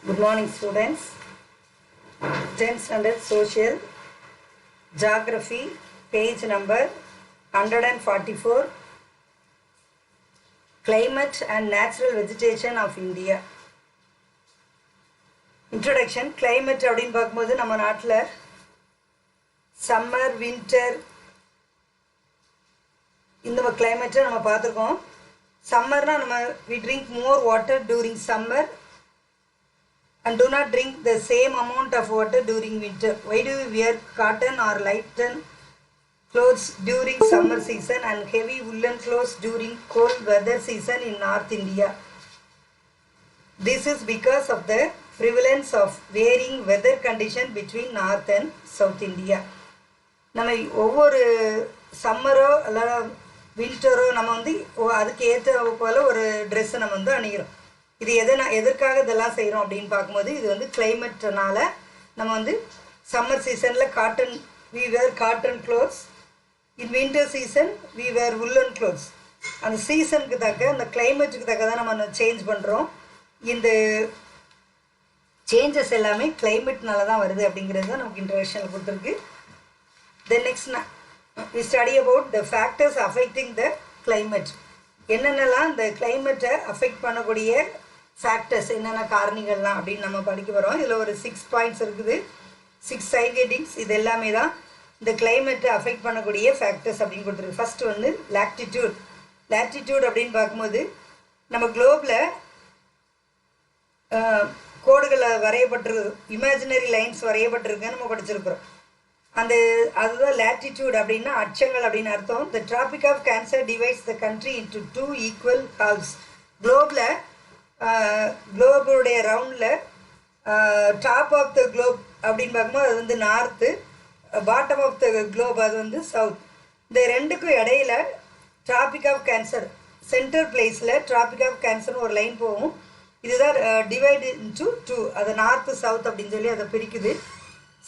Good morning, students. 10th standard social geography, page number 144. Climate and natural vegetation of India. Introduction. Climate அப்படினு பார்க்கும்போது நம்ம நாட்டில் summer, winter இந்த climate நம்ம பார்த்துருக்கோம். Summerனா நம்ம we drink more water during summer and do not drink the same amount of water during winter. Why do we wear cotton or lighten clothes during summer season and heavy woolen clothes during cold weather season in North India? This is because of the prevalence of varying weather condition between North and South India. நம்ம ஒவ்வொரு சம்மரோ அல்ல வின்டரோ நம்ம வந்து அதுக்கு ஏற்ற போல ஒரு ட்ரெஸ்ஸை நம்ம வந்து அணிகிறோம். இது எதற்காக இதெல்லாம் செய்கிறோம் அப்படின்னு பார்க்கும்போது இது வந்து கிளைமேட்னால நம்ம வந்து சம்மர் சீசனில் cotton we wear cotton clothes, in winter season we wear woollen clothes. அந்த சீசனுக்கு தக்க அந்த கிளைமேட்டுக்கு தக்க தான் நம்ம சேஞ்ச் பண்ணுறோம். இந்த சேஞ்சஸ் எல்லாமே கிளைமேட்னால தான் வருது அப்படிங்கிறது தான் நமக்கு இன்ட்ரடக்ஷனில் கொடுத்துருக்கு. Then next we study about the factors affecting the climate. என்னென்னலாம் இந்த கிளைமேட்டை அஃபெக்ட் பண்ணக்கூடிய ஃபேக்டர்ஸ் என்னென்ன காரணிகள்லாம் அப்படின்னு நம்ம படிக்க போகிறோம். இதில் ஒரு 6 பாயிண்ட்ஸ் இருக்குது, 6 சைட் ஹெட்டிங்ஸ். இது எல்லாமே தான் இந்த கிளைமேட்டை அஃபெக்ட் பண்ணக்கூடிய ஃபேக்டர்ஸ் அப்படின்னு கொடுத்துருக்கு. ஃபஸ்ட்டு வந்து லாட்டிடியூட். லாட்டிடியூட் அப்படின்னு பார்க்கும்போது நம்ம குளோபில் கோடுகளை வரையப்பட்டிருக்கு, இமேஜினரி லைன்ஸ் வரையப்பட்டிருக்குன்னு நம்ம படிச்சிருக்கிறோம். அதுதான் லாட்டிடியூட் அப்படின்னா அச்சங்கள் அப்படின்னு அர்த்தம். The Tropic of Cancer divides the country into 2 equal halves. குளோபுடைய ரவுண்டில் டாப் ஆஃப் த குளோப் அப்படின்னு பார்க்கும்போது அது வந்து north, bottom of the globe அது வந்து சவுத். இந்த ரெண்டுக்கும் இடையில ட்ராபிக் ஆஃப் கேன்சர் சென்டர் பிளேஸில் ட்ராபிக் ஆஃப் கேன்சர்னு ஒரு லைன் போகும். இதுதான் டிவைடு இன்டு 2, அது நார்த்து சவுத் அப்படின்னு சொல்லி அதை பிரிக்குது.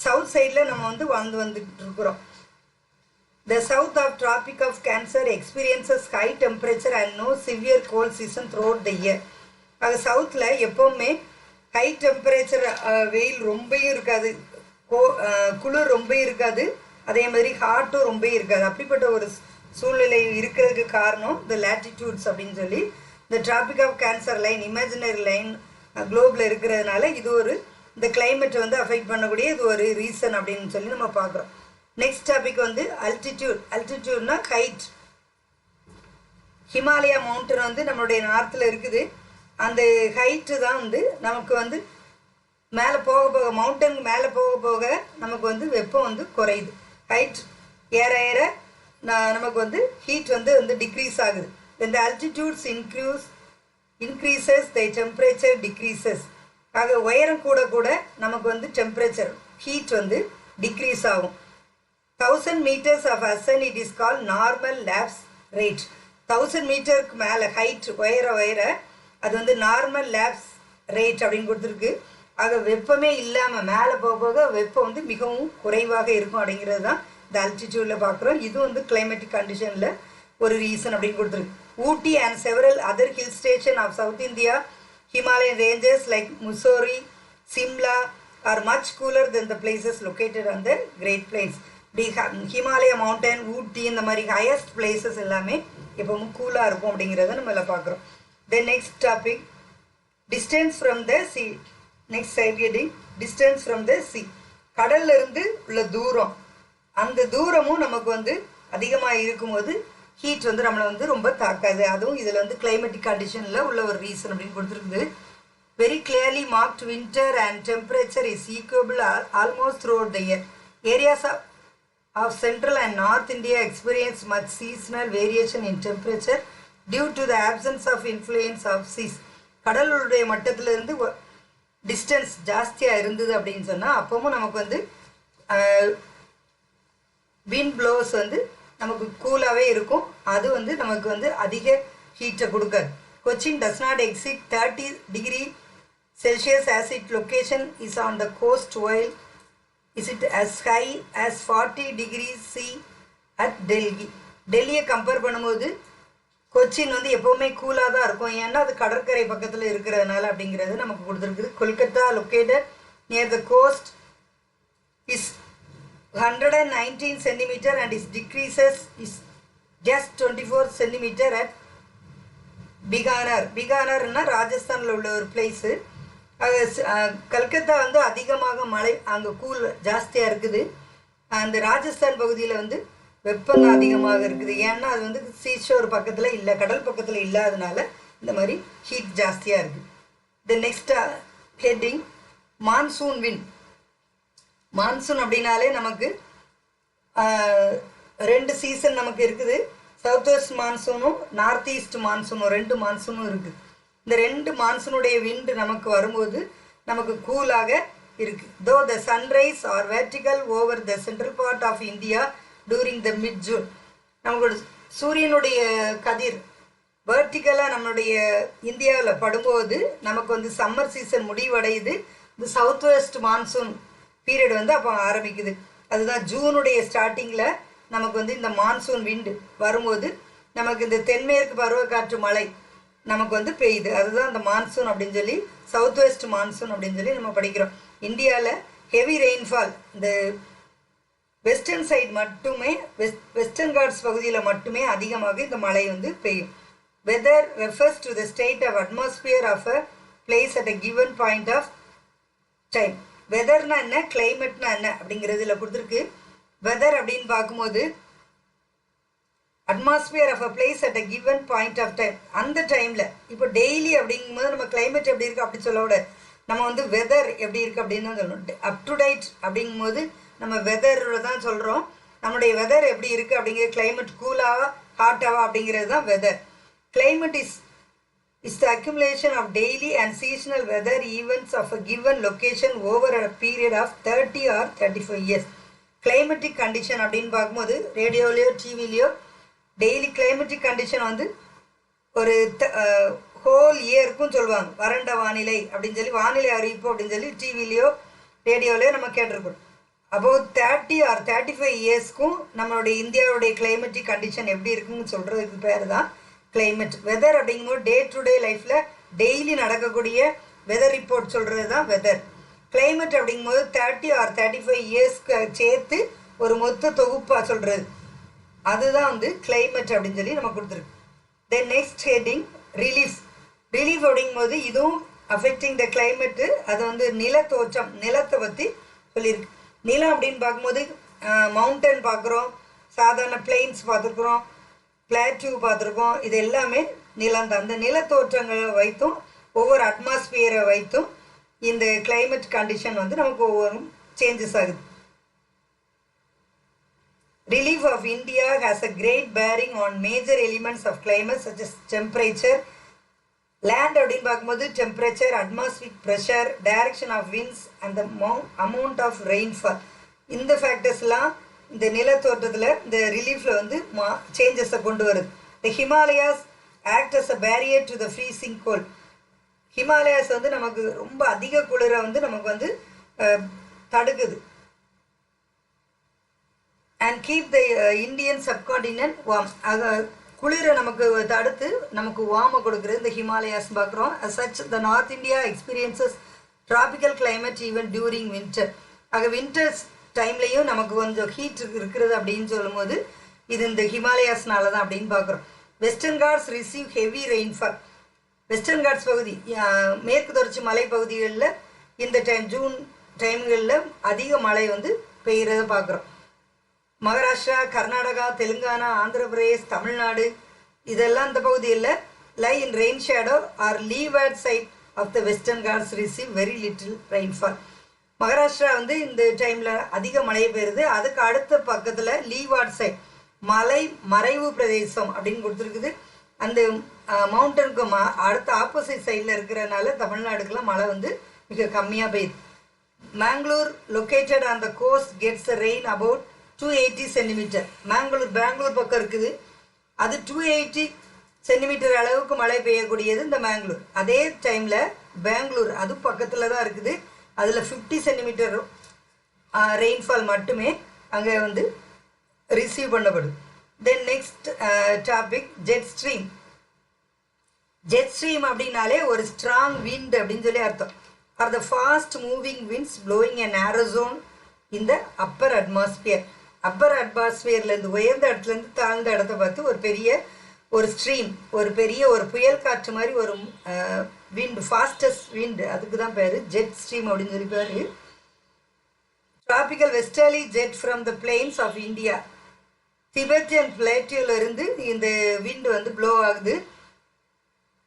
சவுத் சைடில் நம்ம வந்து வந்துட்டு இருக்கிறோம். The south of Tropic of Cancer experiences high temperature and no severe cold season throughout the year. அது சவுத்தில் எப்போவுமே ஹை டெம்பரேச்சர், வெயில் ரொம்பவும் இருக்காது, குளிர் ரொம்ப இருக்காது, அதே மாதிரி ஹாட்டும் ரொம்ப இருக்காது. அப்படிப்பட்ட ஒரு சூழ்நிலை இருக்கிறதுக்கு காரணம் இந்த லாட்டிடியூட்ஸ் அப்படின்னு சொல்லி இந்த Tropic of Cancer line imaginary line குளோபில் இருக்கிறதுனால இது ஒரு இந்த கிளைமேட்டை வந்து அஃபெக்ட் பண்ணக்கூடிய இது ஒரு ரீசன் அப்படின்னு சொல்லி நம்ம பார்க்குறோம். நெக்ஸ்ட் டாபிக் வந்து அல்டிடியூட். அல்டிடியூட்னா ஹைட். ஹிமாலயா மவுண்டன் வந்து நம்மளுடைய நார்த்தில் இருக்குது. அந்த ஹைட்டு தான் வந்து நமக்கு வந்து மேலே போக போக மவுண்டனுக்கு மேலே போக போக நமக்கு வந்து வெப்பம் வந்து குறையுது. ஹைட் ஏற ஏற நமக்கு வந்து ஹீட் வந்து டிக்ரீஸ் ஆகுது. இந்த அல்டிடியூட்ஸ் இன்க்ரீசஸ் த டெம்பரேச்சர் டிக்ரீசஸ். ஆக உயரம் கூட கூட நமக்கு வந்து டெம்பரேச்சர் ஹீட் வந்து டிக்ரீஸ் ஆகும். 1000 meters of ascent it is called normal lapse rate. 1000 மீட்டருக்கு மேலே ஹைட் உயர அது வந்து நார்மல் லேப்ஸ் ரேட் அப்படின்னு கொடுத்துருக்கு. ஆக வெப்பமே இல்லாமல் மேலே போக போக வெப்பம் வந்து மிகவும் குறைவாக இருக்கும் அப்படிங்கிறது தான் இந்த அல்டிடியூடில் பார்க்குறோம். இது வந்து கிளைமேட்டிக் கண்டிஷனில் ஒரு ரீசன் அப்படின்னு கொடுத்துருக்கு. Ooty and several other hill station of South India Himalayan ranges like Mussoorie, Simla are much cooler than the places located on the Great Plains. Himalaya mountain, Ooty இந்த மாதிரி highest places எல்லாமே எப்பவும் கூலாக இருக்கும் அப்படிங்கிறத நம்ம எல்லாம் பார்க்குறோம். Then next topic, distance from the sea. Next side heading, distance from the sea. கடல்ல இருந்து உள்ள தூரம், அந்த தூரமும் நமக்கு வந்து அதிகமாக இருக்கும்போது ஹீட் வந்து நம்மளை வந்து ரொம்ப தாக்காது. அதுவும் இதில் வந்து கிளைமேட்டிக் கண்டிஷனில் உள்ள ஒரு ரீசன் அப்படின்னு கொடுத்துருக்குது. Very clearly marked winter and temperature is equable almost throughout the year. Areas of Central and North India experience much seasonal variation in temperature due to the absence of influence of seas. கடலுடைய மட்டத்திலிருந்து distance ஜாஸ்தியாக இருந்தது அப்படின்னு சொன்னால் அப்பவும் நமக்கு வந்து wind blows வந்து நமக்கு கூலாகவே இருக்கும். அது வந்து நமக்கு வந்து அதிக ஹீட்டை கொடுக்காது. Cochin does not exit 30 degree Celsius as its location is on the coast, while is it as high as 40 degrees C at Delhi. டெல்லியை கம்பேர் பண்ணும்போது கொச்சின் வந்து எப்போவுமே கூலாக தான் இருக்கும், ஏன்னா அது கடற்கரை பக்கத்தில் இருக்கிறதுனால அப்படிங்கிறது நமக்கு கொடுத்துருக்குது. Kolkata located near the coast is 119 centimeter and its decreases is just 24 centimeter at Bikaner. பிகானர்னா ராஜஸ்தானில் உள்ள ஒரு பிளேஸு. அது கல்கத்தா வந்து அதிகமாக மழை, அங்கே கூல் ஜாஸ்தியாக இருக்குது. அந்த ராஜஸ்தான் பகுதியில் வந்து வெப்பம் அதிகமாக இருக்குது, ஏன்னா அது வந்து சீஷோர் பக்கத்தில் இல்லை, கடல் பக்கத்தில் இல்லாதனால இந்த மாதிரி ஹீட் ஜாஸ்தியாக இருக்குது. The next heading monsoon win. Monsoon அப்படின்னாலே நமக்கு 2 சீசன் நமக்கு இருக்குது. சவுத் வெஸ்ட் மான்சூனும் நார்த் ஈஸ்ட் மான்சூனும் 2 மான்சூனும் இருக்குது. இந்த 2 மான்சூனுடைய விண்டு நமக்கு வரும்போது நமக்கு கூலாக இருக்குது. Though the sun rays are vertical over the central part of India during the mid June. நமக்கு சூரியனுடைய கதிர் வெர்டிக்கலாக நம்மளுடைய இந்தியாவில் படும்போது நமக்கு வந்து சம்மர் சீசன் முடிவடையுது. இந்த சவுத் வெஸ்ட் மான்சூன் பீரியட் வந்து அப்போ ஆரம்பிக்குது. அதுதான் ஜூனுடைய ஸ்டார்டிங்கில் நமக்கு வந்து இந்த மான்சூன் விண்டு வரும்போது நமக்கு இந்த தென்மேற்கு பருவக்காற்று மழை நமக்கு வந்து பெய்யுது. அதுதான் அந்த மான்சூன் அப்படின்னு சொல்லி சவுத் வெஸ்ட் மான்சூன் அப்படின்னு சொல்லி நம்ம படிக்கிறோம். இந்தியாவில் ஹெவி ரெயின்ஃபால் இந்த வெஸ்டர்ன் சைடு மட்டுமே, வெஸ்டர்ன் காட்ஸ் பகுதியில் மட்டுமே அதிகமாக இந்த மழை வந்து பெய்யும். Weather refers to the state of atmosphere of a place at a given point of time. வெதர்னா என்ன, கிளைமேட்னா என்ன அப்படிங்கிறதுல கொடுத்துருக்கு. வெதர் அப்படின்னு பார்க்கும்போது atmosphere of a place at a given point of time, அந்த டைமில் இப்போ டெய்லி அப்படிங்கும்போது நம்ம கிளைமேட் எப்படி இருக்குது அப்படி சொல்ல விட நம்ம வந்து வெதர் எப்படி இருக்குது அப்படின்னு தான் சொல்லணும். அப் டு டேட் அப்படிங்கும்போது நம்ம வெதரோட தான் சொல்கிறோம். நம்முடைய வெதர் எப்படி இருக்குது அப்படிங்கிற கிளைமேட் கூலாவா ஹாட்டாவா அப்படிங்கிறது தான் weather. Climate is the accumulation of daily and seasonal weather events of a given location over a period of 30 or 35 years. Climatic condition அப்படின்னு பார்க்கும்போது ரேடியோலையோ டிவிலையோ டெய்லி கிளைமேட்டிக் கண்டிஷன் வந்து ஒரு ஹோல் இயருக்கும் சொல்லுவாங்க. வறண்ட வானிலை அப்படின்னு சொல்லி வானிலை அறிவிப்பு அப்படின்னு சொல்லி டிவிலையோ ரேடியோலையோ நம்ம கேட்டிருக்கோம். அபவுட் 30 or 35 இயர்ஸ்க்கும் நம்மளுடைய இந்தியாவுடைய கிளைமேட்டிக் கண்டிஷன் எப்படி இருக்குன்னு சொல்கிறதுக்கு பேர் தான் கிளைமேட். வெதர் அப்படிங்கும்போது டே டு டே லைஃப்பில் டெய்லி நடக்கக்கூடிய வெதர் ரிப்போர்ட் சொல்கிறது தான் வெதர். கிளைமேட் அப்படிங்கும்போது 30 or 35 இயர்ஸ்க்கு சேர்த்து ஒரு மொத்த தொகுப்பாக சொல்கிறது, அதுதான் வந்து கிளைமேட் அப்படின்னு சொல்லி நம்ம கொடுத்துருக்கு. Then next heading relief. Relief அப்படிங்கும்போது இதுவும் அஃபெக்டிங் த கிளைமேட்டு. அது வந்து நிலத்தோற்றம், நிலத்தை பற்றி சொல்லியிருக்கு. நிலம் அப்படின்னு பார்க்கும்போது மவுண்டன் பார்க்குறோம், சாதாரண பிளெயின்ஸ் பார்த்துருக்குறோம், பிளாட்யூ பார்த்துருக்கோம். இது எல்லாமே நிலம் தான். அந்த நிலத்தோற்றங்களை வைத்தும் ஒவ்வொரு அட்மாஸ்பியரை வைத்தும் இந்த கிளைமேட் கண்டிஷன் வந்து நமக்கு ஒவ்வொரு சேஞ்சஸ் ஆகுது. Relief of India has a great bearing on major elements of climate such as temperature. Land அப்படின்னு பார்க்கும்போது temperature, atmospheric pressure, direction of winds and the amount of rainfall. இந்த ஃபேக்டர்ஸ்லாம் இந்த நிலத்தோற்றத்தில் இந்த ரிலீஃபில் வந்து சேஞ்சஸை கொண்டு வருது. The Himalayas act as a barrier to the freezing cold. Himalayas வந்து நமக்கு ரொம்ப அதிக குளிரை வந்து நமக்கு வந்து தடுக்குது. And keep the Indian subcontinent warm. அதை குளிரை நமக்கு தடுத்து நமக்கு வார்மை கொடுக்குறது இந்த ஹிமாலயாஸ் பார்க்குறோம். Such the north India experiences tropical climate even during winter. ஆக வின்டர்ஸ் டைம்லேயும் நமக்கு கொஞ்சம் ஹீட் இருக்கிறது அப்படின்னு சொல்லும்போது இது இந்த ஹிமாலயாஸ்னால தான் அப்படின்னு பார்க்குறோம். Western Ghats receive heavy rainfall. Western Ghats பகுதி, மேற்கு தொடர்ச்சி மலை பகுதிகளில் இந்த டைம் ஜூன் டைம்களில் அதிக மழை வந்து பெய்கிறத பார்க்குறோம். மகாராஷ்டிரா, கர்நாடகா, தெலுங்கானா, ஆந்திர பிரதேஷ், தமிழ்நாடு இதெல்லாம் இந்த பகுதியில் lie in rain shadow or leeward side of the Western Ghats receive very little rainfall. Maharashtra வந்து இந்த டைமில் அதிக மழை பெய்யுது. அதுக்கு அடுத்த பக்கத்தில் லீவார்ட் சைட் மலை மறைவு பிரதேசம் அப்படின்னு கொடுத்துருக்குது. அந்த மவுண்டனுக்கு அடுத்த ஆப்போசிட் சைடில் இருக்கிறதுனால தமிழ்நாடுக்கெல்லாம் மழை வந்து மிக கம்மியாக பெய்யுது. Mangalore located on the coast gets rain about 280 centimetre. Bangalore பக்கம் இருக்குது, அது 280 சென்டிமீட்டர் அளவுக்கு மழை பெய்யக்கூடியது இந்த மேங்களூர். அதே டைமில் பெங்களூர் அது பக்கத்தில் தான் இருக்குது, அதில் 50 சென்டிமீட்டர் ரெயின்ஃபால் மட்டுமே அங்கே வந்து ரிசீவ் பண்ணப்படுது. Then next topic jet stream. Jet stream அப்படின்னாலே ஒரு ஸ்ட்ராங் விண்ட் அப்படின்னு சொல்லி அர்த்தம். Are the fast moving winds blowing a narrow zone in the upper atmosphere. Upper அட்மாஸ்பியர்லேருந்து உயர்ந்த இடத்துலேருந்து தாழ்ந்த இடத்த பார்த்து ஒரு பெரிய ஒரு ஸ்ட்ரீம், ஒரு பெரிய ஒரு புயல் காற்று மாதிரி ஒரு விண்ட், ஃபாஸ்டஸ்ட் விண்ட், அதுக்கு தான் பேர் ஜெட் ஸ்ட்ரீம் அப்படின்னு சொல்லி பேர். Tropical westerly jet from the plains of India. Tibetan பிளேட்டியூலேருந்து இந்த விண்ட் வந்து ப்ளோ ஆகுது.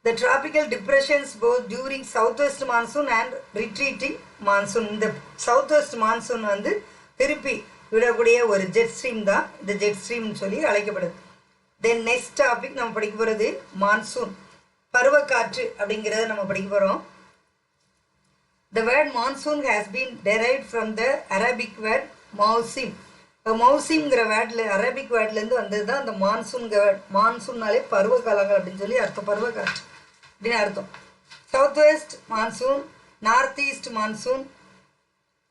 The tropical depressions both during southwest monsoon and retreating monsoon. இந்த சவுத்வெஸ்ட் மான்சூன் வந்து திருப்பி விடக்கூடிய ஒரு ஜெட் ஸ்ட்ரீம் தான் இந்த ஜெட் ஸ்ட்ரீம்னு சொல்லி அழைக்கப்படுது. தென் நெக்ஸ்ட் டாபிக் நம்ம படிக்க போகிறது மான்சூன், பருவக்காற்று அப்படிங்கிறத நம்ம படிக்க போகிறோம். The word monsoon has been derived from the Arabic word mausim. மௌசிம்ங்கிற வேர்டில், அரபிக் வேர்ட்லேருந்து வந்தது தான் அந்த மான்சூன்கிற வேர்ட். மான்சூன்னாலே பருவ காலங்கள் அப்படின்னு சொல்லி அர்த்தம், பருவக்காற்று அப்படின்னு அர்த்தம். South west monsoon, north east monsoon,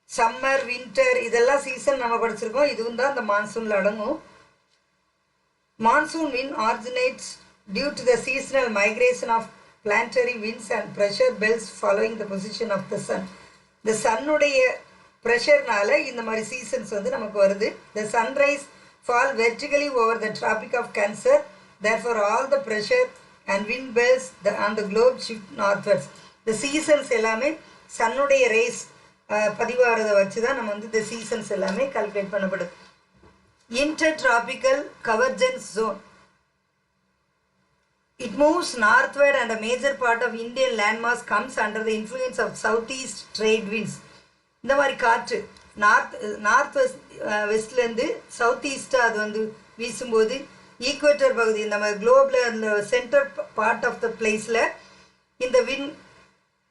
summer, winter, இதெல்லாம் சீசன் நம்ம படிச்சிருக்கோம். இதுவும் தான் அந்த மான்சூனில் அடங்கும். Monsoon wind originates due to the seasonal migration of planetary winds and pressure belts following the position of the sun. இந்த சன்னுடைய ப்ரெஷர்னால இந்த மாதிரி சீசன்ஸ் வந்து நமக்கு வருது. The sunrise fall vertically over the Tropic of Cancer. Therefore all the pressure and wind belts on the globe shift northwards. இந்த seasons எல்லாமே சன்னுடைய race பதிவாகிறத வச்சு தான் நம்ம வந்து இந்த சீசன்ஸ் எல்லாமே கால்குலேட் பண்ணப்படுது. Intertropical convergence zone. It moves northward and a major part of Indian landmass comes under the influence of southeast trade winds. இந்த மாதிரி காற்று நார்த் வெஸ்ட்லேருந்து சவுத் ஈஸ்டாக அது வந்து வீசும்போது ஈக்குவேட்டர் பகுதி, நம்ம குளோபில் அந்த சென்டர் பார்ட் ஆஃப் த பிளேஸில் இந்த wind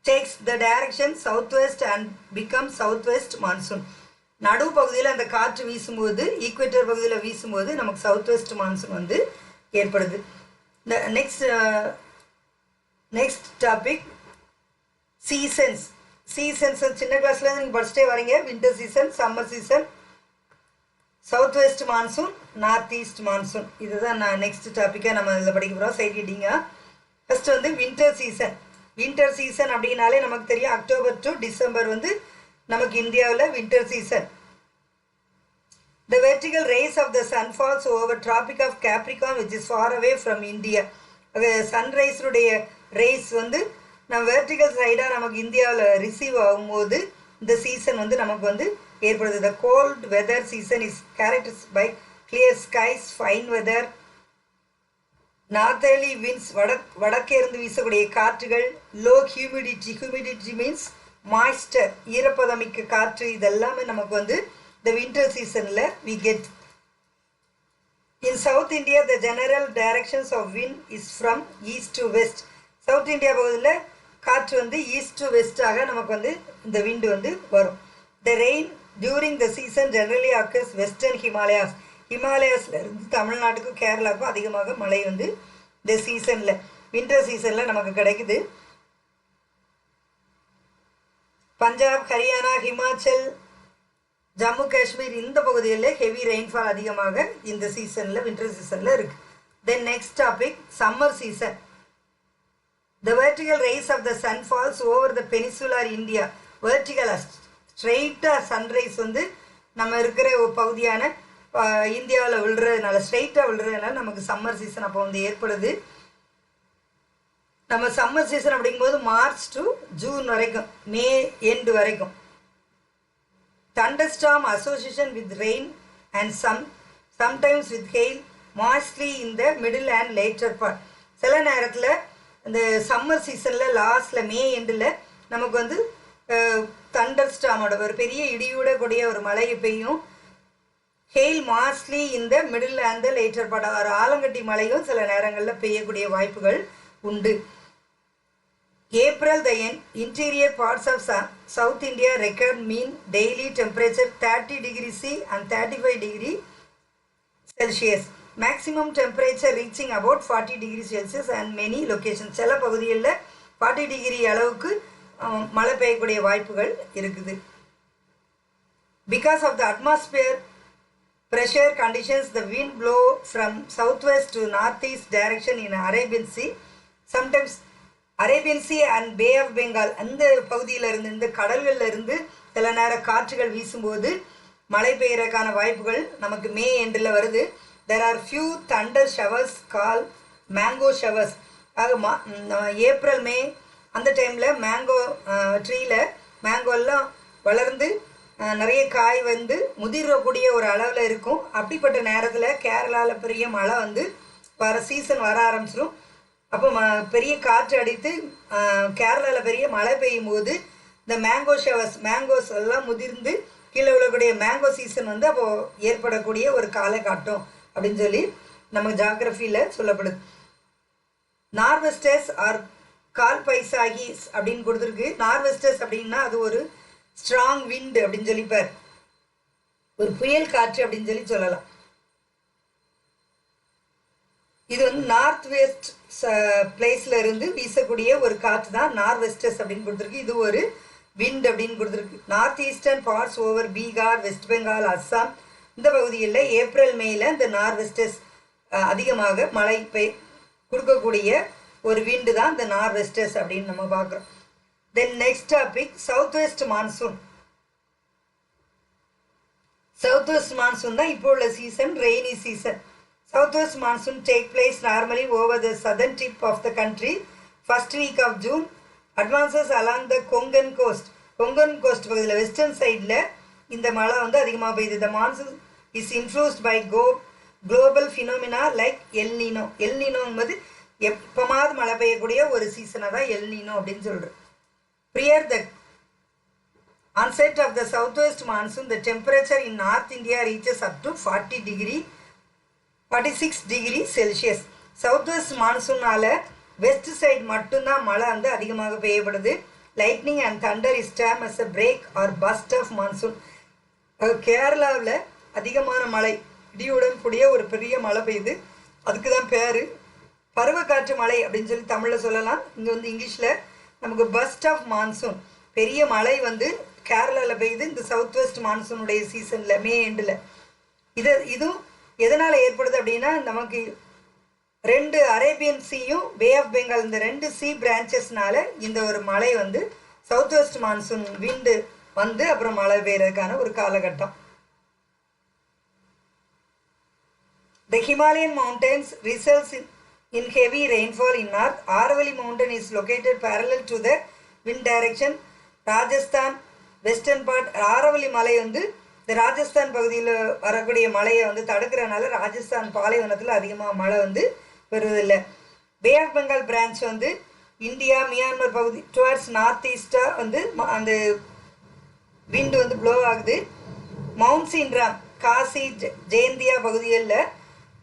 takes the direction south west and become south west monsoon. நடு பகுதியில் அந்த காற்று வீசும்போது, ஈக்குவேட்டர் பகுதியில் வீசும்போது நமக்கு சவுத் வெஸ்ட் மான்சூன் வந்து ஏற்படுது. இந்த நெக்ஸ்ட் டாபிக் சீசன்ஸ். சீசன்ஸ் சின்ன கிளாஸில் நீங்கள் படிச்சுட்டே வரீங்க. Winter season, summer season, south west monsoon, north east monsoon. இதுதான் நான் நெக்ஸ்ட் டாப்பிக்காக நம்ம இதில் படிக்க போகிறோம். சைட் ரீடிங்கா. ஃபஸ்ட்டு வந்து வின்டர் சீசன். வின்டர் சீசன் அப்படின்னாலே நமக்கு தெரியும், அக்டோபர் டு டிசம்பர் வந்து நமக்கு இந்தியாவில் winter season. The vertical rays of the sun falls over Tropic of Capricorn which is far away from India. அது சன்ரைஸுடைய ரேஸ் வந்து நம்ம வெர்டிக்கல் சைடாக நமக்கு இந்தியாவில் ரிசீவ் ஆகும்போது இந்த சீசன் வந்து நமக்கு வந்து ஏற்படுது. The cold weather season is characterized by clear skies, fine weather, northerly winds, வடக்கே இருந்து வீசக்கூடிய காற்றுகள், low humidity. Humidity means moisture, ஈரப்பதமிக்க காற்று. இதெல்லாமே நமக்கு வந்து the winter seasonல we get. In South India the general directions of wind is from east to west. South India பகுதியில் காற்று வந்து ஈஸ்ட் டு வெஸ்டாக நமக்கு வந்து இந்த விண்டு வந்து வரும். The rain during the season generally occurs western Himalayas. ஹிமாலயாஸில் இருந்து தமிழ்நாட்டுக்கும் கேரளாவுக்கும் அதிகமாக மழை வந்து இந்த சீசனில், வின்டர் சீசனில் நமக்கு கிடைக்குது. பஞ்சாப், ஹரியானா, ஹிமாச்சல், ஜம்மு காஷ்மீர் இந்த பகுதிகளில் ஹெவி ரெயின்ஃபால் அதிகமாக இந்த சீசனில், வின்டர் சீசனில் இருக்குது. Then next topic summer season. The vertical rays of the sun falls over the peninsular India. Vertical ஸ்ட்ரெயிட்டாக சன்ரைஸ் வந்து நம்ம இருக்கிற ஒரு பகுதியான இந்தியாவில் விழுறதுனால, ஸ்ட்ரெயிட்டாக விழுறதுனால நமக்கு சம்மர் சீசன் அப்போ வந்து ஏற்படுது. நம்ம சம்மர் சீசன் அப்படிங்கும்போது மார்ச் டு ஜூன் வரைக்கும், மே எண்டு வரைக்கும். Thunderstorm association with rain and sometimes with hail, mostly in the middle and later part. சில நேரத்தில் இந்த சம்மர் சீசனில் லாஸ்டில் மே எண்டில் நமக்கு வந்து தண்டர் ஸ்டாமோட ஒரு பெரிய இடியோட கூடிய ஒரு மழை பெய்யும். ஹெயில் மாஸ்ட்லி இந்த middle and the later part, ஒரு ஆலங்கட்டி மழையும் சில நேரங்களில் பெய்யக்கூடிய வாய்ப்புகள் உண்டு. April, the interior parts of South India record mean daily temperature 30 degrees C and 35 degrees Celsius. Maximum temperature reaching about 40 degrees Celsius and many locations. சில பகுதிகளில் 40 டிகிரி அளவுக்கு மழை பெய்யக்கூடிய வாய்ப்புகள் இருக்குது. Because of the atmosphere pressure conditions, the wind blow from southwest to northeast direction in Arabian Sea. Sometimes Arabian Sea and Bay of Bengal அந்த பகுதியிலிருந்து இந்த கடல்களில் இருந்து சில நேரம் காற்றுகள் வீசும்போது மழை பெய்யறதுக்கான வாய்ப்புகள் நமக்கு மே எண்டில் வருது. There are few Thunder showers call mango showers. April May அந்த டைமில் மேங்கோ ட்ரீயில் மேங்கோலாம் வளர்ந்து நிறைய காய் வந்து முதிரக்கூடிய ஒரு அளவில் இருக்கும். அப்படிப்பட்ட நேரத்தில் கேரளாவில் பெரிய மழை வந்து சீசன் வர ஆரம்பிச்சிடும். அப்போ பெரிய காற்று அடித்து கேரளாவில் பெரிய மழை பெய்யும் போது இந்த மேங்கோ ஷவர்ஸ் மேங்கோஸ் எல்லாம் முதிர்ந்து கீழே விழக்கூடிய மேங்கோ சீசன் வந்து அப்போது ஏற்படக்கூடிய ஒரு காலகட்டம் அப்படின்னு சொல்லி நம்ம ஜாகிரஃபியில் சொல்லப்படுது. நார்வெஸ்டர்ஸ் ஆர் கால் பைசாகிஸ் அப்படின்னு கொடுத்துருக்கு. நார்வெஸ்டர்ஸ் அப்படின்னா அது ஒரு ஸ்ட்ராங் விண்ட் அப்படின்னு சொல்லிப்பார், ஒரு புயல் காற்று அப்படின்னு சொல்லி சொல்லலாம். இது வந்து நார்த் வெஸ்ட் பிளேஸ்ல இருந்து வீசக்கூடிய ஒரு காற்று தான் நார்வெஸ்டர்ஸ் அப்படின்னு கொடுத்துருக்கு. இது ஒரு விண்ட் அப்படின்னு கொடுத்துருக்கு. North eastern parts over Bihar, west Bengal, Assam இந்த பகுதியில் ஏப்ரல் மேல இந்த நார்வெஸ்டர்ஸ் அதிகமாக மழை கொடுக்கக்கூடிய ஒரு விண்டு தான் இந்த நார்வெஸ்டர்ஸ் அப்படின்னு நம்ம பார்க்குறோம். Then next topic south west monsoon. South west monsoon தான் இப்போ உள்ள season, rainy season. South west monsoon take place normally over the southern tip of the country first week of June, advances along the Konkan coast. Konkan coast பகுதியில் western சைடில் இந்த மழை வந்து அதிகமாக பெய்யுது. The monsoon is influenced by global phenomena like El Nino. எல்னினோங்கிறது எப்பமாவது மழை பெய்யக்கூடிய ஒரு சீசனை தான் எல்னினோ அப்படின்னு சொல்கிறோம். Prior the onset of the southwest monsoon, the temperature in North India reaches up to 46 degrees Celsius. Southwest monsoon-ஆல வெஸ்ட் சைடு மட்டும்தான் மழை வந்து அதிகமாக பெய்யப்படுது. Lightning and thunder is termed as a break or burst of monsoon. கேரளாவில் அதிகமான மழை இடியுடன் கூடிய ஒரு பெரிய மழை பெய்யுது. அதுக்கு தான் பேர் பருவக்காற்று மழை அப்படின்னு சொல்லி தமிழில் சொல்லலாம். இங்கே வந்து இங்கிலீஷில் நமக்கு பஸ்ட் ஆஃப் மான்சூன் பெரிய மழை வந்து கேரளாவில் பெய்யுது இந்த சவுத் வெஸ்ட் மான்சூனுடைய சீசனில் மே எண்டில். இதுவும் எதனால் ஏற்படுது அப்படின்னா நமக்கு ரெண்டு அரேபியன் சீயும் பே ஆஃப் பெங்கால் இந்த ரெண்டு சி பிரான்ச்சஸ்னால இந்த ஒரு மழை வந்து சவுத் வெஸ்ட் மான்சூன் விண்டு வந்து அப்புறம் மழை பெய்யறதுக்கான ஒரு காலகட்டம். The Himalayan mountains results in heavy rainfall in north. Aravalli mountain is located parallel to the wind direction. Rajasthan western part. Aravalli மலை வந்து இந்த ராஜஸ்தான் பகுதியில் வரக்கூடிய மழையை வந்து தடுக்கிறதுனால ராஜஸ்தான் பாலைவனத்தில் அதிகமாக மழை வந்து வருவதில்லை. பே ஆஃப் பெங்கால் பிரான்ச் வந்து இந்தியா மியான்மர் பகுதி டுவர்ட்ஸ் நார்த் ஈஸ்டாக வந்து அந்த விண்டு வந்து ப்ளோ ஆகுது. மவுண்ட் சின்ராம் காசி ஜெயந்தியா பகுதிகளில்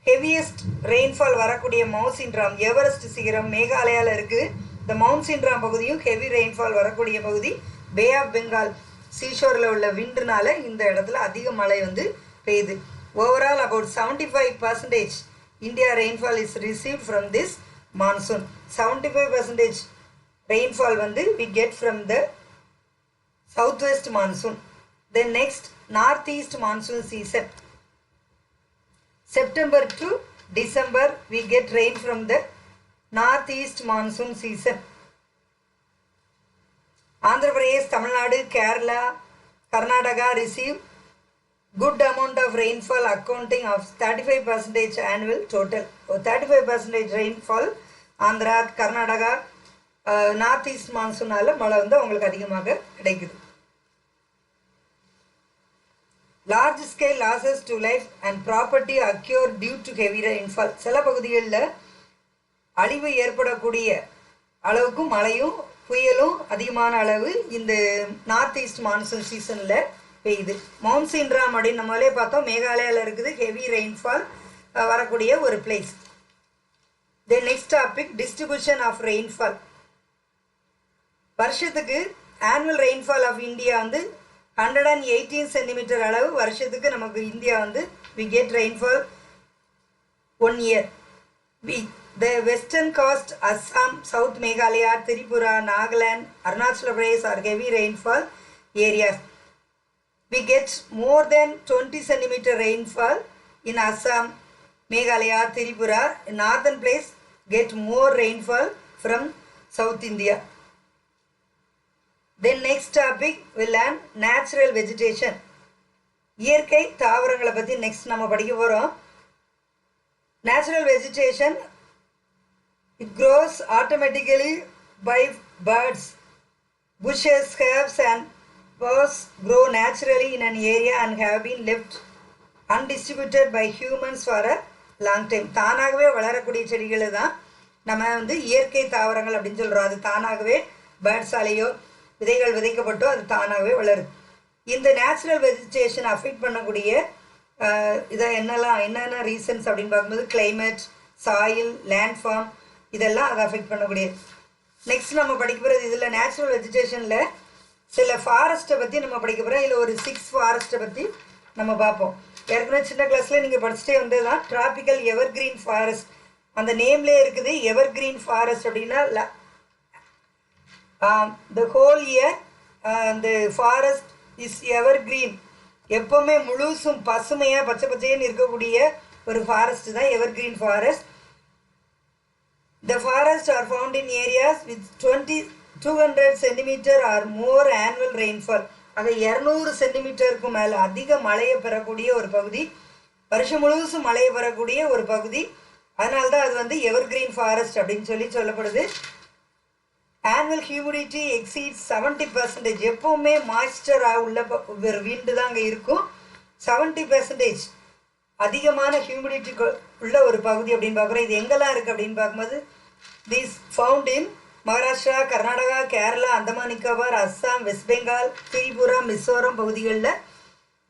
ஹெவியஸ்ட் ரெயின்ஃபால் வரக்கூடிய மவுண்ட் சின்ராம் எவரெஸ்ட் சிகரம் மேகாலயாவில் இருக்குது. இந்த மவுண்ட் சின்ராம் பகுதியும் ஹெவி ரெயின்ஃபால் வரக்கூடிய பகுதி. பே ஆஃப் பெங்கால் சீஷோரில் உள்ள விண்டுனால இந்த இடத்துல அதிக மழை வந்து பெய்யுது. Overall about 75% India rainfall is received from this monsoon. 75% rainfall வந்து we get from the south west monsoon. Then next north east monsoon season. September to December we get rain from the northeast monsoon season. Andhra Pradesh, Tamil Nadu, Kerala, Karnataka receive good amount of rainfall accounting of 35% annual total. 35% rainfall Andhra, Karnataka, northeast monsoon-ஆல மழை வந்து அவங்களுக்கு அதிகமாக கிடைக்குது. Large scale losses to life and property occur due to heavy rainfall. சில பகுதிகளில் அழிவு ஏற்படக்கூடிய அளவுக்கு மழையும் புயலும் அதிகமான அளவு இந்த நார்த் ஈஸ்ட் மான்சூன் சீசனில் பெய்யுது. மவுண்ட் சின்ராம் அப்படின்னு நம்மளே பார்த்தோம் மேகாலயாவில் இருக்குது. ஹெவி ரெயின்ஃபால் வரக்கூடிய ஒரு place. Then next topic distribution of rainfall. வருஷத்துக்கு ஆனுவல் ரெயின்ஃபால் ஆஃப் இந்தியா வந்து 118 சென்டிமீட்டர் அளவு வருஷத்துக்கு நமக்கு இந்தியா வந்து we get rainfall 1 year. The western coast, Assam, South Meghalaya, Tripura, Nagaland, Arunachal Pradesh are heavy rainfall areas. We get more than 20 centimeter rainfall in Assam, Meghalaya, Tripura. In northern place get more rainfall from South India. Then next topic we'll learn natural vegetation. இயற்கை தாவரங்களை பற்றி next நம்ம படிக்க போகிறோம். Natural vegetation, it grows automatically by birds. Bushes, herbs and boughs grow naturally in an area and have been left undistributed by humans for a long time. தானாகவே வளரக்கூடிய செடிகளை தான் நம்ம வந்து இயற்கை தாவரங்கள் அப்படின்னு சொல்கிறோம். அது தானாகவே பேர்ட்ஸாலேயோ விதைகள் விதைக்கப்பட்டோ அது தானாகவே வளருது. இந்த நேச்சுரல் வெஜிடேஷன் அஃபெக்ட் பண்ணக்கூடிய இதை என்னென்ன ரீசன்ஸ் அப்படின்னு பார்க்கும்போது கிளைமேட், சாயில், லேண்ட்ஃபார்ம் இதெல்லாம் அதை அஃபெக்ட் பண்ணக்கூடியது. நெக்ஸ்ட் நம்ம படிக்க போகிறது இதில் நேச்சுரல் வெஜிடேஷனில் சில ஃபாரஸ்ட்டை பற்றி நம்ம படிக்க போகிறோம். இதில் ஒரு 6 ஃபாரஸ்ட்டை பற்றி நம்ம பார்ப்போம். ஏற்கனவே சின்ன கிளாஸில் நீங்கள் படிச்சுட்டே வந்தது தான் ட்ராபிக்கல் எவர்கிரீன் ஃபாரஸ்ட். அந்த நேம்லேயே இருக்குது எவர்கிரீன் ஃபாரஸ்ட் அப்படின்னா the whole year the forest is evergreen. எப்போவுமே முழுசும் பசுமையாக பச்சை பச்சைன்னு இருக்கக்கூடிய ஒரு ஃபாரஸ்ட் தான் evergreen forest. The forests are found in areas with 200 centimeter or more annual rainfall. ஆக 200 சென்டிமீட்டருக்கு மேலே அதிக மழையை பெறக்கூடிய ஒரு பகுதி, வருஷம் முழுசும் மழையை பெறக்கூடிய ஒரு பகுதி. அதனால தான் அது வந்து எவர்கிரீன் ஃபாரஸ்ட் அப்படின்னு சொல்லப்படுது. Annual humidity exceeds 70%. எப்போவுமே மாய்ஸ்டராக உள்ள ஒரு விண்டு தான் அங்கே இருக்கும். 70% அதிகமான ஹியூமிடிட்டி உள்ள ஒரு பகுதி அப்படின்னு பார்க்குறோம். இது எங்கெல்லாம் இருக்குது அப்படின்னு பார்க்கும்போது this found in Maharashtra, Karnataka, Kerala, Andaman Nicobar, Assam, west Bengal, Tripura, Mizoram பகுதிகளில்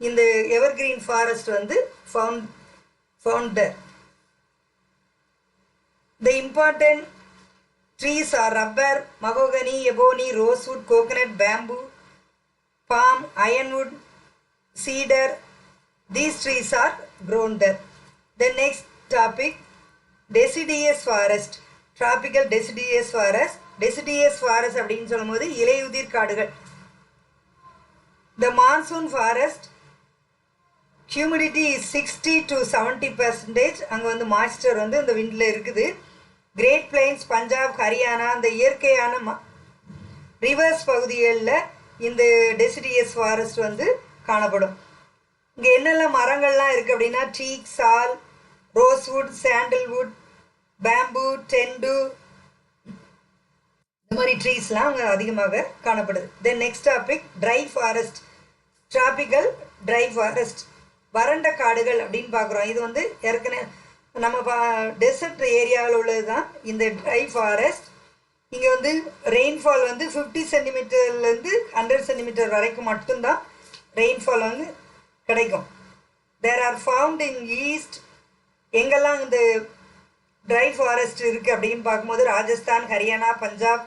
இந்த எவர்கிரீன் ஃபாரஸ்ட் வந்து found there. The important trees are rubber, mahogany, ebony, rosewood, coconut, bamboo, palm, ironwood, cedar. These trees are grown there. The next topic, deciduous forest. Tropical deciduous forest. Deciduous forest அப்படின்னு சொல்லும்போது இலையுதிர் காடுகள். The monsoon forest humidity is 60 to 70%. அங்கே வந்து moisture வந்து இந்த விண்டில் இருக்குது. Great plains, Punjab, Haryana இந்த இயற்கையான ரிவர்ஸ் பகுதிகளில் இந்த டெசிடியஸ் ஃபாரஸ்ட் வந்து காணப்படும். இங்கே என்னெல்லாம் மரங்கள்லாம் இருக்குது அப்படின்னா டீக், சால், ரோஸ்வுட், சாண்டல்வுட், பேம்பு, டெண்டு இந்த மாதிரி ட்ரீஸ்லாம் அங்கே அதிகமாக காணப்படுது. தென் next topic try forest. Tropical try forest, வறண்ட காடுகள் அப்படின்னு பார்க்குறோம். இது வந்து ஏற்கனவே நம்ம டெசர்ட் ஏரியாவில் உள்ளது தான் இந்த ட்ரை ஃபாரஸ்ட். இங்கே வந்து ரெயின்ஃபால் வந்து 50 சென்டிமீட்டர்லேருந்து 100 சென்டிமீட்டர் வரைக்கும் மட்டும்தான் ரெயின்ஃபால் வந்து கிடைக்கும். There are found in east. எங்கெல்லாம் இந்த ட்ரை ஃபாரஸ்ட் இருக்குது அப்படின்னு பார்க்கும்போது ராஜஸ்தான், ஹரியானா, பஞ்சாப்,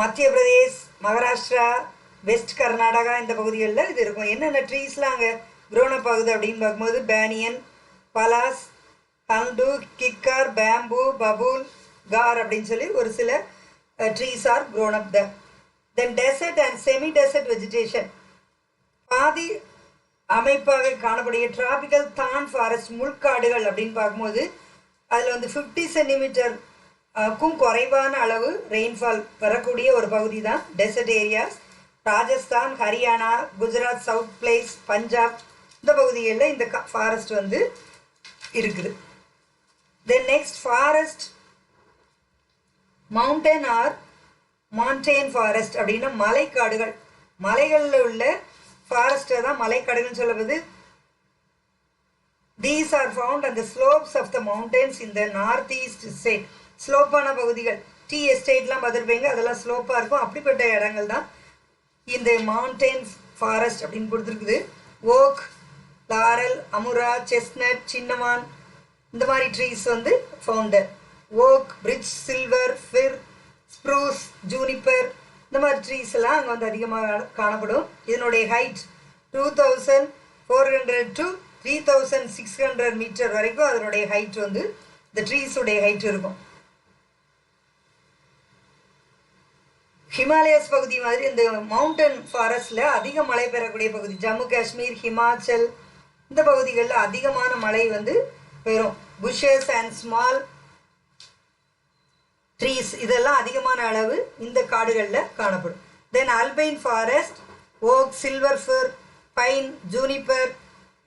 மத்திய பிரதேஷ், மகாராஷ்டிரா, வெஸ்ட் கர்நாடகா இந்த பகுதிகளில் இது இருக்கும். என்னென்ன ட்ரீஸ்லாம் அங்கே க்ரோனப் ஆகுது அப்படின்னு பார்க்கும்போது banyan, fellas, ஹண்டு, கிக்கார், bamboo, Babul, car அப்படின்னு சொல்லி ஒரு சில trees are grown up there. Then desert and semi desert vegetation. பாதி அமைப்பாக காணக்கூடிய டிராபிக்கல் தான் ஃபாரஸ்ட் முள்காடுகள் அப்படின்னு பார்க்கும்போது அதில் வந்து 50 சென்டிமீட்டருக்கும் குறைவான அளவு ரெயின்ஃபால் வரக்கூடிய ஒரு பகுதி தான் desert areas. Rajasthan, Haryana, Gujarat, south place, Punjab இந்த பகுதிகளில் இந்த ஃபாரஸ்ட் வந்து இருக்குது. Then next forest mountain or montane forest அப்படின்னா மலைக்காடுகள். மலைகளில் உள்ள ஃபாரஸ்ட்டை தான் மலைக்காடுகள்னு சொல்லுவது. These are found on the slopes of the mountains in the northeast state. ஸ்லோப்பான பகுதிகள், டீ எஸ்டேட்லாம் பார்த்துருப்பீங்க, அதெல்லாம் ஸ்லோப்பாக இருக்கும். அப்படிப்பட்ட இடங்கள் தான் இந்த மவுண்டைன் ஃபாரஸ்ட் அப்படின்னு கொடுத்துருக்குது. ஓக், லாரல், அமுரா, செஸ்னட், சின்னமான் இந்த மாதிரி ட்ரீஸ் வந்து ஃபவுண்டர். Oak, birch, silver, fir, spruce, juniper இந்த மாதிரி ட்ரீஸ் எல்லாம் அங்கே வந்து அதிகமாக காணப்படும். இதனுடைய ஹைட் 2400 to 3600 மீட்டர் வரைக்கும் அதனுடைய ஹைட் வந்து இந்த ட்ரீஸுடைய ஹைட் இருக்கும். ஹிமாலயஸ் பகுதி மாதிரி இந்த மவுண்டன் ஃபாரஸ்டில் அதிக மழை பெறக்கூடிய பகுதி ஜம்மு காஷ்மீர், ஹிமாச்சல் இந்த பகுதிகளில் அதிகமான மழை வந்து பெறும். புஷஸ் அண்ட் ஸ்மால் ட்ரீஸ் இதெல்லாம் அதிகமான அளவு இந்த காடுகளில் காணப்படும். Then alpine forest, oak, silver fir, pine, juniper,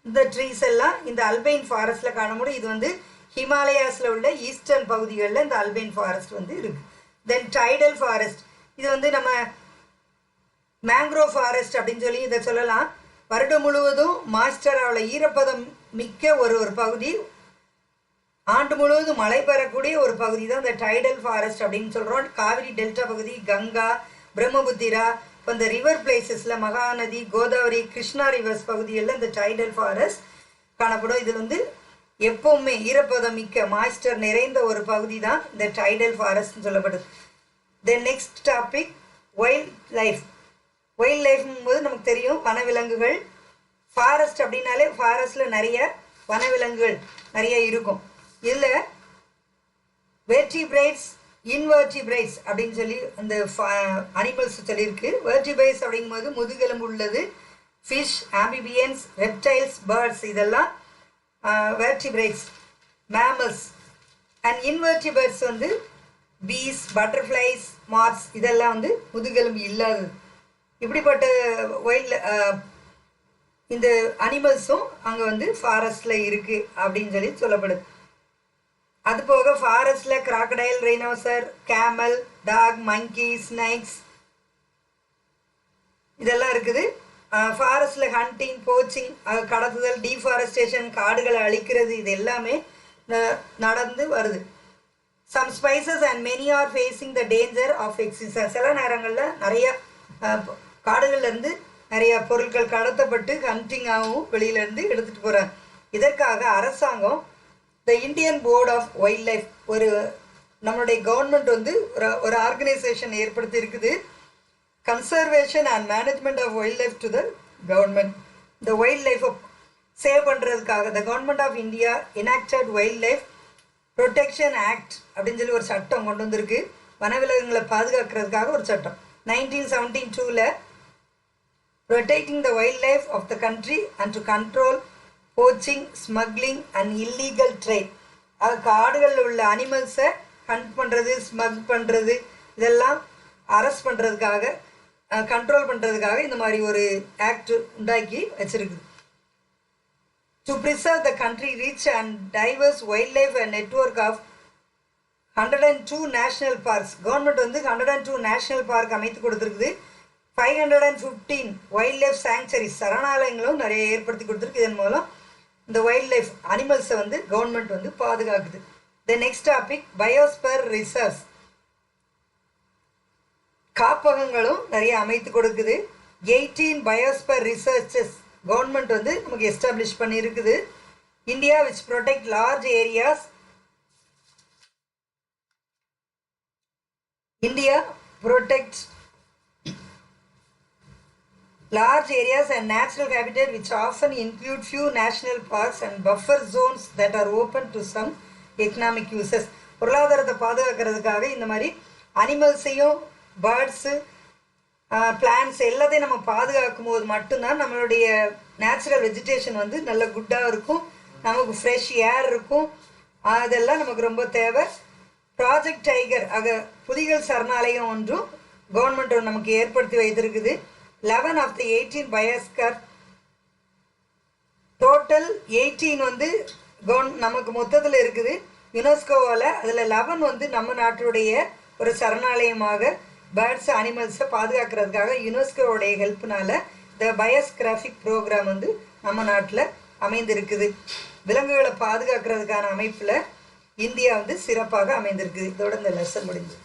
இந்த ட்ரீஸ் எல்லாம் இந்த அல்பைன் ஃபாரஸ்ட்டில் காணப்படும். இது வந்து ஹிமாலயாஸில் உள்ள ஈஸ்டர்ன் பகுதிகளில் இந்த அல்பைன் ஃபாரஸ்ட் வந்து இருக்குது. தென் டைடல் ஃபாரஸ்ட், இது வந்து நம்ம மேங்க்ரோவ் ஃபாரஸ்ட் அப்படின்னு சொல்லி இதை சொல்லலாம். வருடம் முழுவதும் மாய்ஸ்டராவில் ஈரப்பதம் மிக்க ஒரு பகுதி, ஆண்டு முழுவதும் மழை பெறக்கூடிய ஒரு பகுதி தான் இந்த டைடல் ஃபாரஸ்ட் அப்படின்னு சொல்கிறோம். காவிரி டெல்டா பகுதி, கங்கா, பிரம்மபுத்திரா, இப்போ இந்த ரிவர் பிளேசஸில் மகாநதி, கோதாவரி, கிருஷ்ணா ரிவர்ஸ் பகுதிகளில் இந்த டைடல் ஃபாரஸ்ட் காணப்படும். இது வந்து எப்பவுமே ஈரப்பதம் மிக்க மாய்ஸ்டர் நிறைந்த ஒரு பகுதி தான் இந்த டைடல் ஃபாரஸ்ட்னு சொல்லப்படுது. Then next topic wild life. Wild லைஃப்னும் போது நமக்கு தெரியும் வனவிலங்குகள். ஃபாரஸ்ட் அப்படின்னாலே ஃபாரஸ்ட்டில் நிறைய வனவிலங்குகள் நிறைய இருக்கும். இதில் வெர்டிபிரேட்ஸ், இன்வெர்டிபிரேட்ஸ் அப்படின்னு சொல்லி அந்த அனிமல்ஸ் சொல்லியிருக்கு. வெர்டிபிரேட்ஸ் அப்படிங்கும்போது முதுகெலும்பு உள்ளது. ஃபிஷ், ஆம்பிபியன்ஸ், ரெப்டைல்ஸ், பேர்ட்ஸ் இதெல்லாம் வெர்டிபிரேட்ஸ். மேமல்ஸ் அண்ட் இன்வெர்டிபிரேட்ஸ் வந்து பீஸ், பட்டர்ஃப்ளைஸ், மாத்ஸ் இதெல்லாம் வந்து முதுகெலும்பு இல்லாதது. இப்படிப்பட்ட வைல்ட் இந்த அனிமல்ஸும் அங்கே வந்து ஃபாரஸ்டில் இருக்குது அப்படின்னு சொல்லி சொல்லப்படுது. அதுபோக ஃபாரஸ்டில் crocodile, rhinoceros, camel, dog, monkey, snakes இதெல்லாம் இருக்குது. ஃபாரஸ்டில் ஹண்டிங், போச்சிங், கடத்துதல், டீஃபாரஸ்டேஷன், காடுகளை அழிக்கிறது இது எல்லாமே நடந்து வருது. Some species and many are facing the danger of existence. சில நேரங்களில் நிறைய காடுகள்லேருந்து நிறைய பொருட்கள் கடத்தப்பட்டு ஹண்டிங்காகவும் வெளியிலேருந்து எடுத்துகிட்டு போகிறாங்க. இதற்காக அரசாங்கம் the Indian board of wildlife நம்மளுடைய கவர்மெண்ட் வந்து ஒரு ஆர்கனைசேஷன் ஏற்படுத்தி இருக்குது. Conservation and management of wildlife to the government. இந்த வைல்ட் லைஃப்பை சேவ் பண்ணுறதுக்காக the government of India enacted wildlife protection act அப்படின்னு சொல்லி ஒரு சட்டம் கொண்டு வந்திருக்கு. வனவிலங்குகளை பாதுகாக்கிறதுக்காக ஒரு சட்டம் 1972 protecting the wildlife of the country and to control poaching, smuggling and illegal trade. அது காடுகளில் உள்ள அனிமல்ஸை ஹண்ட் பண்ணுறது, ஸ்மக் பண்ணுறது இதெல்லாம் அரெஸ்ட் பண்ணுறதுக்காக, கண்ட்ரோல் பண்ணுறதுக்காக இந்த மாதிரி ஒரு ஆக்ட் உண்டாக்கி வச்சுருக்குது. To preserve the country rich and diverse wild life and network of 102 national parks. Government வந்து 102 நேஷ்னல் பார்க் அமைத்து கொடுத்துருக்குது. 515 வைல்ட் லைஃப் சாங்சுரிஸ் சரணாலயங்களும் நிறைய ஏற்படுத்தி கொடுத்துருக்கு. இதன் மூலம் இந்த வைல்ட் லைஃப் அனிமல்ஸை வந்து கவர்மெண்ட் வந்து பாதுகாக்குது. The next topic biosphere reserves. காப்பகங்களும் நிறைய அமைத்து கொடுக்குது. 18 பயோஸ்பர் ரிசர்ச்சஸ் கவர்மெண்ட் வந்து நமக்கு எஸ்டாப்ளிஷ் பண்ணியிருக்குது. India which protect large areas. India protects large areas and natural habitat which often include few national parks and buffer zones that are open to some economic uses. பொருளாதாரத்தை பாதுகாக்கிறதுக்காக இந்த மாதிரி அனிமல்ஸையும் birds plants எல்லாத்தையும் நம்ம பாதுகாக்கும் போது மட்டும்தான் நம்மளுடைய நேச்சுரல் வெஜிடேஷன் வந்து நல்ல குட்டாக இருக்கும், நமக்கு ஃப்ரெஷ் ஏர் இருக்கும். அதெல்லாம் நமக்கு ரொம்ப தேவை. ப்ராஜெக்ட் டைகர் புலிகள் சரணாலயம் ஒன்றும் கவர்மெண்ட் நமக்கு ஏற்படுத்தி வைத்திருக்குது. 11 ஆஃப் த 18 பயோஸ்பர் டோட்டல் 18 வந்து நமக்கு மொத்தத்தில் இருக்குது யுனெஸ்கோவால். அதில் 11 வந்து நம்ம நாட்டுடைய ஒரு சரணாலயமாக பேர்ட்ஸ் அனிமல்ஸை பாதுகாக்கிறதுக்காக யுனெஸ்கோவுடைய ஹெல்ப்னால இந்த பயோஸ்கிராஃபிக் ப்ரோக்ராம் வந்து நம்ம நாட்டில் அமைந்திருக்குது. விலங்குகளை பாதுகாக்கிறதுக்கான அமைப்பில் இந்தியா வந்து சிறப்பாக அமைந்திருக்குது. இதோட இந்த லெசன் முடிஞ்சு.